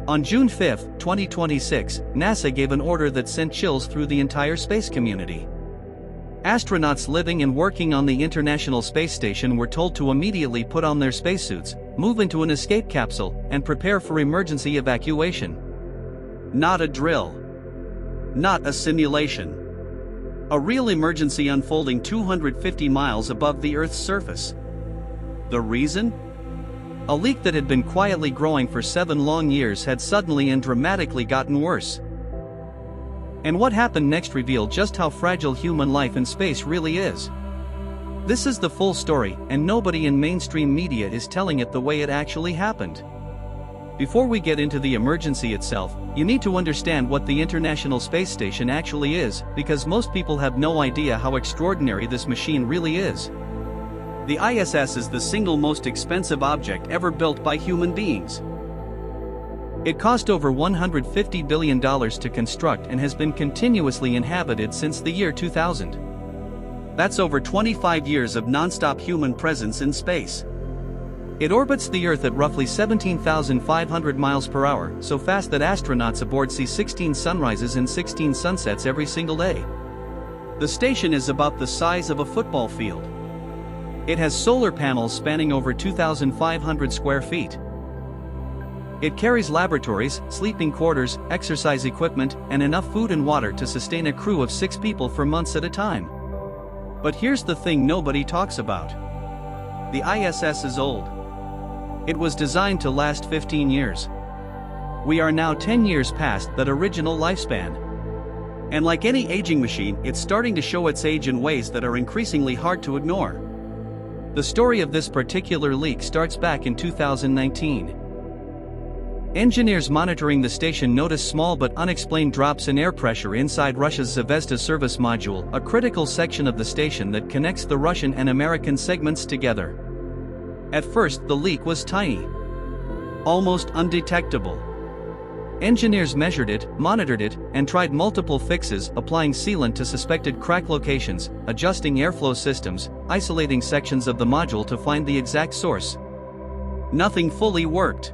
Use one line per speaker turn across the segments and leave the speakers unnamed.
On June 5, 2026, NASA gave an order that sent chills through the entire space community. Astronauts living and working on the International Space Station were told to immediately put on their spacesuits, move into an escape capsule, and prepare for emergency evacuation. Not a drill. Not a simulation. A real emergency unfolding 250 miles above the Earth's surface. The reason? A leak that had been quietly growing for 7 long years had suddenly and dramatically gotten worse. And what happened next revealed just how fragile human life in space really is. This is the full story, and nobody in mainstream media is telling it the way it actually happened. Before we get into the emergency itself, you need to understand what the International Space Station actually is, because most people have no idea how extraordinary this machine really is. The ISS is the single most expensive object ever built by human beings. It cost over $150 billion to construct and has been continuously inhabited since the year 2000. That's over 25 years of non-stop human presence in space. It orbits the Earth at roughly 17,500 miles per hour, so fast that astronauts aboard see 16 sunrises and 16 sunsets every single day. The station is about the size of a football field. It has solar panels spanning over 2,500 square feet. It carries laboratories, sleeping quarters, exercise equipment, and enough food and water to sustain a crew of 6 people for months at a time. But here's the thing nobody talks about. The ISS is old. It was designed to last 15 years. We are now 10 years past that original lifespan. And like any aging machine, it's starting to show its age in ways that are increasingly hard to ignore. The story of this particular leak starts back in 2019. Engineers monitoring the station noticed small but unexplained drops in air pressure inside Russia's Zvezda service module, a critical section of the station that connects the Russian and American segments together. At first, the leak was tiny, almost undetectable. Engineers measured it, monitored it, and tried multiple fixes, applying sealant to suspected crack locations, adjusting airflow systems, isolating sections of the module to find the exact source. Nothing fully worked.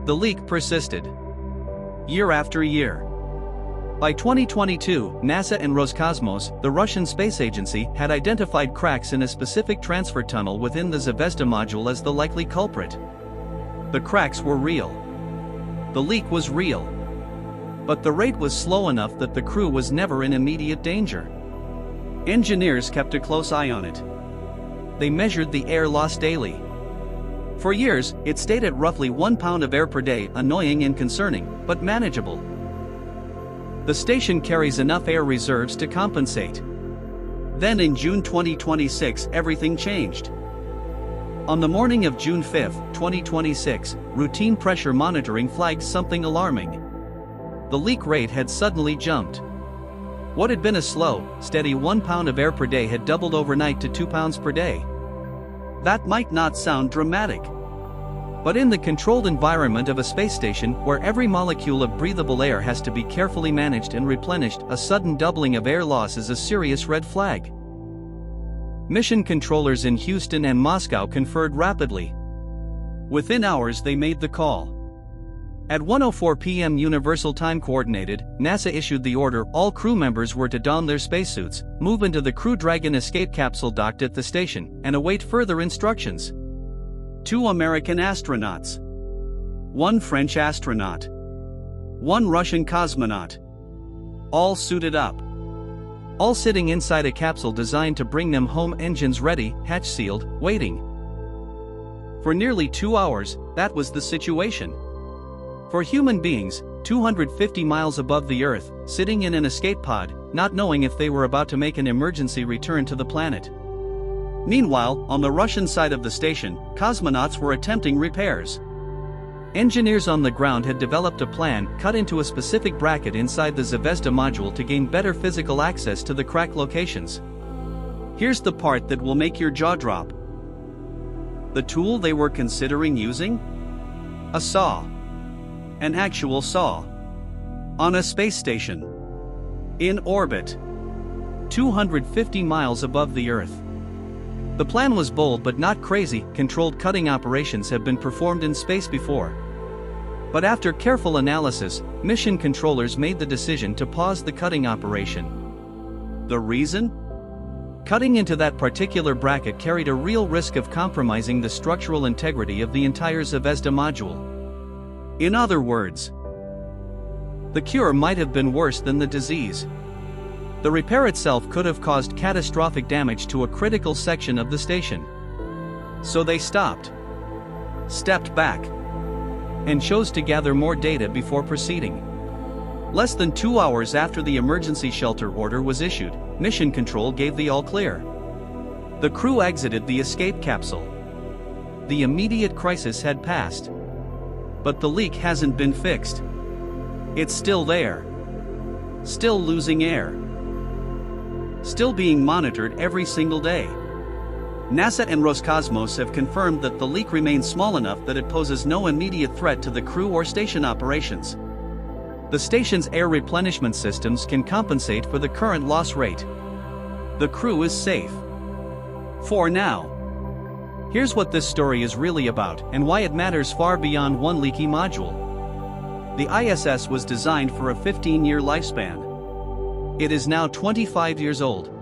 The leak persisted. Year after year. By 2022, NASA and Roscosmos, the Russian space agency, had identified cracks in a specific transfer tunnel within the Zvezda module as the likely culprit. The cracks were real. The leak was real. But the rate was slow enough that the crew was never in immediate danger. Engineers kept a close eye on it. They measured the air loss daily. For years, it stayed at roughly 1 pound of air per day, annoying and concerning, but manageable. The station carries enough air reserves to compensate. Then in June 2026, everything changed. On the morning of June 5, 2026, routine pressure monitoring flagged something alarming. The leak rate had suddenly jumped. What had been a slow, steady 1 pound of air per day had doubled overnight to 2 pounds per day. That might not sound dramatic. But in the controlled environment of a space station, where every molecule of breathable air has to be carefully managed and replenished, a sudden doubling of air loss is a serious red flag. Mission controllers in Houston and Moscow conferred rapidly. Within hours they made the call. At 1:04 p.m. Universal Time Coordinated, NASA issued the order: all crew members were to don their spacesuits, move into the Crew Dragon escape capsule docked at the station, and await further instructions. 2 American astronauts. 1 French astronaut. 1 Russian cosmonaut. All suited up. All sitting inside a capsule designed to bring them home, engines ready, hatch sealed, waiting. For nearly 2 hours, that was the situation. For human beings, 250 miles above the Earth, sitting in an escape pod, not knowing if they were about to make an emergency return to the planet. Meanwhile, on the Russian side of the station, cosmonauts were attempting repairs. Engineers on the ground had developed a plan, cut into a specific bracket inside the Zvezda module to gain better physical access to the crack locations. Here's the part that will make your jaw drop. The tool they were considering using? A saw. An actual saw. On a space station. In orbit. 250 miles above the Earth. The plan was bold but not crazy. Controlled cutting operations have been performed in space before. But after careful analysis, mission controllers made the decision to pause the cutting operation. The reason? Cutting into that particular bracket carried a real risk of compromising the structural integrity of the entire Zvezda module. In other words, the cure might have been worse than the disease. The repair itself could have caused catastrophic damage to a critical section of the station. So they stepped back, and chose to gather more data before proceeding. Less than 2 hours after the emergency shelter order was issued, Mission Control gave the all-clear. The crew exited the escape capsule. The immediate crisis had passed. But the leak hasn't been fixed. It's still there. Still losing air. Still being monitored every single day. NASA and Roscosmos have confirmed that the leak remains small enough that it poses no immediate threat to the crew or station operations. The station's air replenishment systems can compensate for the current loss rate. The crew is safe. For now. Here's what this story is really about and why it matters far beyond one leaky module. The ISS was designed for a 15-year lifespan. It is now 25 years old.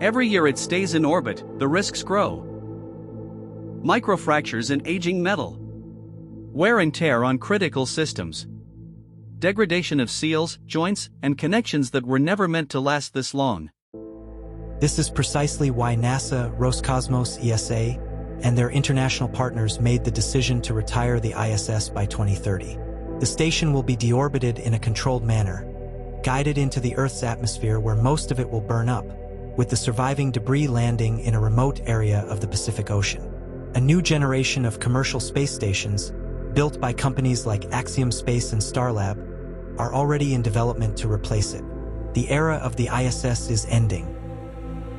Every year it stays in orbit, the risks grow. Microfractures in aging metal. Wear and tear on critical systems. Degradation of seals, joints, and connections that were never meant to last this long.
This is precisely why NASA, Roscosmos, ESA, and their international partners made the decision to retire the ISS by 2030. The station will be deorbited in a controlled manner, guided into the Earth's atmosphere where most of it will burn up, with the surviving debris landing in a remote area of the Pacific Ocean. A new generation of commercial space stations, built by companies like Axiom Space and Starlab, are already in development to replace it. The era of the ISS is ending.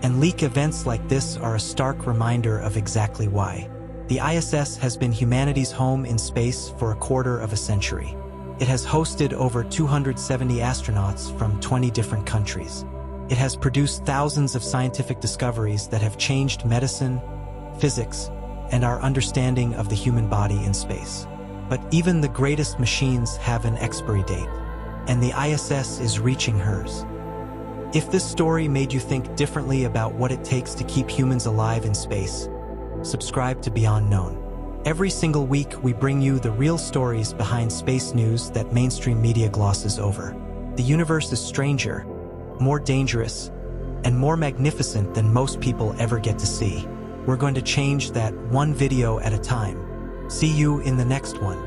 And leak events like this are a stark reminder of exactly why. The ISS has been humanity's home in space for a quarter of a century. It has hosted over 270 astronauts from 20 different countries. It has produced thousands of scientific discoveries that have changed medicine, physics, and our understanding of the human body in space. But even the greatest machines have an expiry date, and the ISS is reaching hers. If this story made you think differently about what it takes to keep humans alive in space, subscribe to Beyond Known. Every single week, we bring you the real stories behind space news that mainstream media glosses over. The universe is stranger, more dangerous, and more magnificent than most people ever get to see. We're going to change that one video at a time. See you in the next one.